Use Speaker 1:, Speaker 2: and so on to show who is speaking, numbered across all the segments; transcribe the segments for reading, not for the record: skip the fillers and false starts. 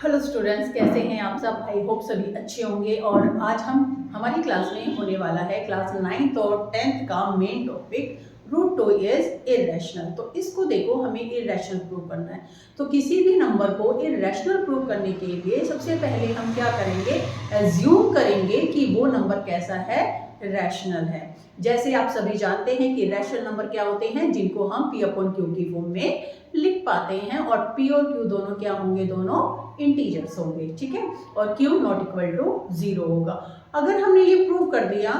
Speaker 1: Hello students, कैसे हैं आप सब। आई होप सभी अच्छे होंगे। और आज हमारी क्लास में होने वाला है क्लास 9th और 10th का main topic root 2 is irrational. तो इसको देखो, हमें इरेशनल प्रूव करना है। तो किसी भी नंबर को इरेशनल प्रूव करने के लिए सबसे पहले हम क्या करेंगे, एज्यूम करेंगे कि वो नंबर कैसा है, रैशनल है। जैसे आप सभी जानते हैं कि रैशनल नंबर क्या होते हैं, जिनको हम P अपॉन Q की फॉर्म में लिख पाते हैं। और P और Q दोनों क्या होंगे, दोनों इंटीजर्स होंगे, ठीक है। और Q नॉट इक्वल टू 0 होगा। अगर हमने ये प्रूव कर दिया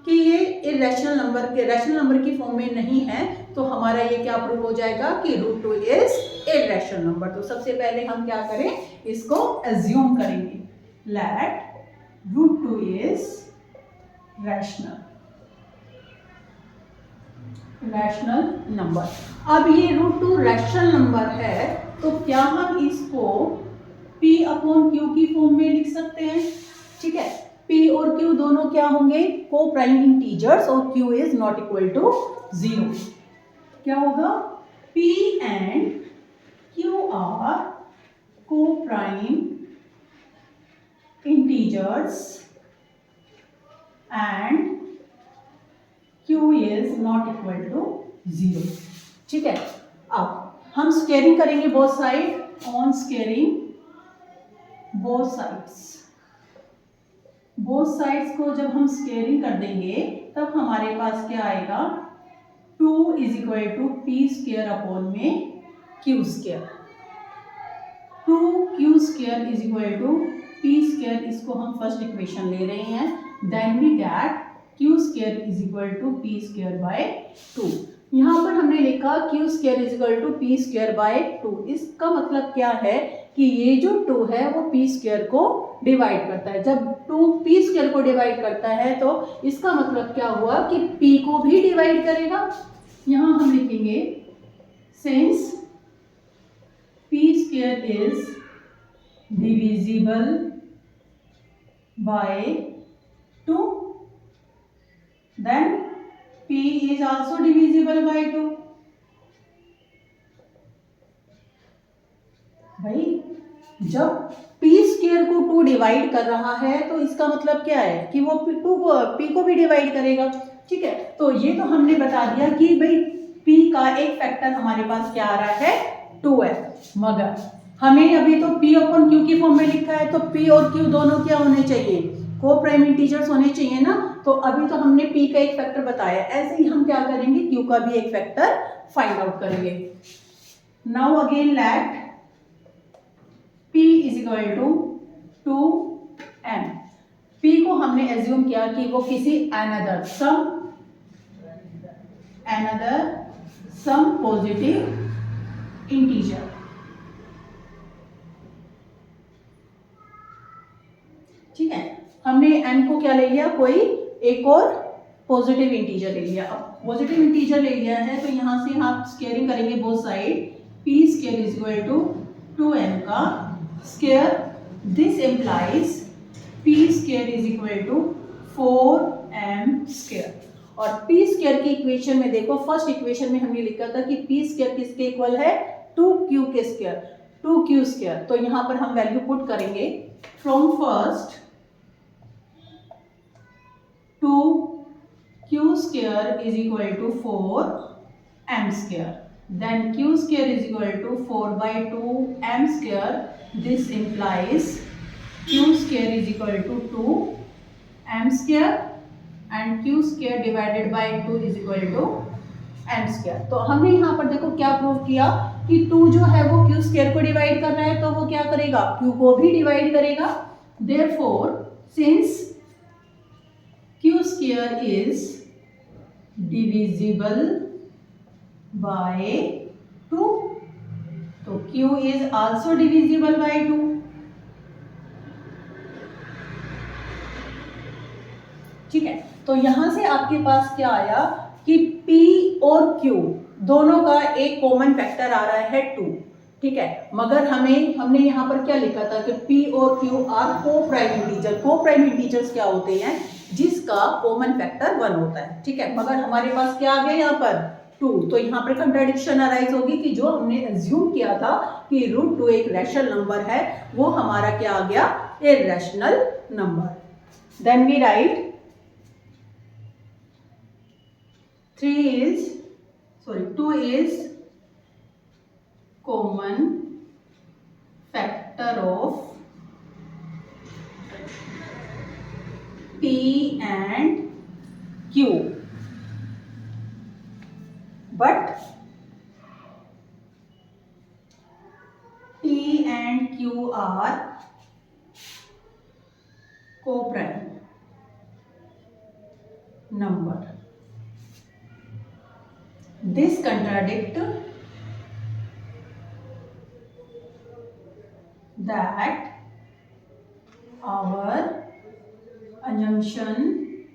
Speaker 1: कि ये इरेशनल नंबर के रैशनल नंबर की फॉर्म में नहीं है, तो हमारा ये क्या प्रूव हो जाएगा कि रूट 2 इज इरेशनल नंबर। तो सबसे पहले हम क्या करें, इसको एज्यूम करेंगे, let root 2 is rational number. अब ये रूट 2 रैशनल नंबर है, तो क्या हम इसको P अपॉन Q की फॉर्म में लिख सकते हैं, ठीक है। P और Q दोनों क्या होंगे, को प्राइम इंटीजर्स, और Q is not equal to 0। क्या होगा, P and Q are coprime integers and Q is not equal to 0, ठीक है। अब हम स्क्वेयरिंग करेंगे both side, on squaring both sides को जब हम स्क्वेयरिंग कर देंगे तब हमारे पास क्या आएगा, 2 is equal to P square upon में Q square. 2q square is equal to P square, इसको हम फर्स्ट इक्वेशन ले रहे हैं। Then we get q square is equal to P square by 2। यहाँ पर हमने लिखा q square is equal to P square by 2। इसका मतलब क्या है कि ये जो 2 है वो p स्क्वेयर को डिवाइड करता है। जब 2 p स्क्वेयर को डिवाइड करता है तो इसका मतलब क्या हुआ कि p को भी डिवाइड करेगा। यहाँ हम लिखेंगे since p square is divisible by 2, then p is also divisible by 2। भाई जब p स्क्वायर को 2 डिवाइड कर रहा है तो इसका मतलब क्या है कि वो p को भी डिवाइड करेगा, ठीक है। तो ये तो हमने बता दिया कि भाई p का एक फैक्टर हमारे पास क्या आ रहा है, 2 है। मगर हमें अभी तो p अपॉन q की फॉर्म में लिखा है, तो p और q दोनों क्या होने चाहिए, को प्राइम इंटीजर्स होने चाहिए ना। तो अभी तो हमने p का एक फैक्टर बताया, ऐसे ही हम क्या करेंगे, q का भी एक फैक्टर फाइंड आउट करेंगे। Now again let p is equal to 2m। p को हमने एज्यूम किया कि वो किसी अनदर सम पॉजिटिव इंटीजर, ठीक है। हमने n को क्या ले लिया, कोई एक और पॉजिटिव इंटीजर ले लिया। अब पॉजिटिव इंटीजर ले लिया है तो यहां से आप स्क्वेयरिंग करेंगे both side, p square is equal to 2m का square. This implies p square is equal to 4m square. और p स्क्वायर की इक्वेशन में देखो, फर्स्ट इक्वेशन में हमने लिखा था कि p स्क्वायर किसके इक्वल है, 2q के स्क्वायर, 2q स्क्वायर। तो यहां पर हम वैल्यू पुट करेंगे from first 2q square is equal to 4m square, then q square is equal to 4 by 2m square. This implies q square is equal to 2m square and q square divided by 2 is equal to m square। तो हमने यहाँ पर देखो क्या prove किया कि 2 जो है वो q square को डिवाइड कर रहा है, तो वो क्या करेगा, q को भी डिवाइड करेगा। Therefore, since q square is divisible by 2, तो q is also divisible by 2। ठीक है, तो यहां से आपके पास क्या आया कि p और q दोनों का एक कॉमन फैक्टर आ रहा है 2, ठीक है। मगर हमने यहाँ पर क्या लिखा था कि p और q आर को प्राइम इंटीजर। को प्राइम इंटीजर्स क्या होते हैं, जिसका कॉमन फैक्टर 1 होता है, ठीक है। मगर हमारे पास क्या आ गया यहाँ पर 2। तो यहाँ पर कंट्राडिक्शन अराइज होगी कि जो हमने अज्यूम किया था कि रूट 2 एक रैशनल नंबर है, वो हमारा क्या आ गया, irrational number. Then we write 2 is common factor of P and Q, but P and Q are co-prime number. This contradict that our assumption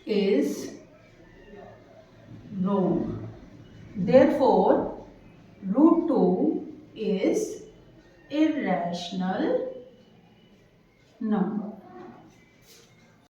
Speaker 1: is wrong. Therefore, root 2 is irrational number.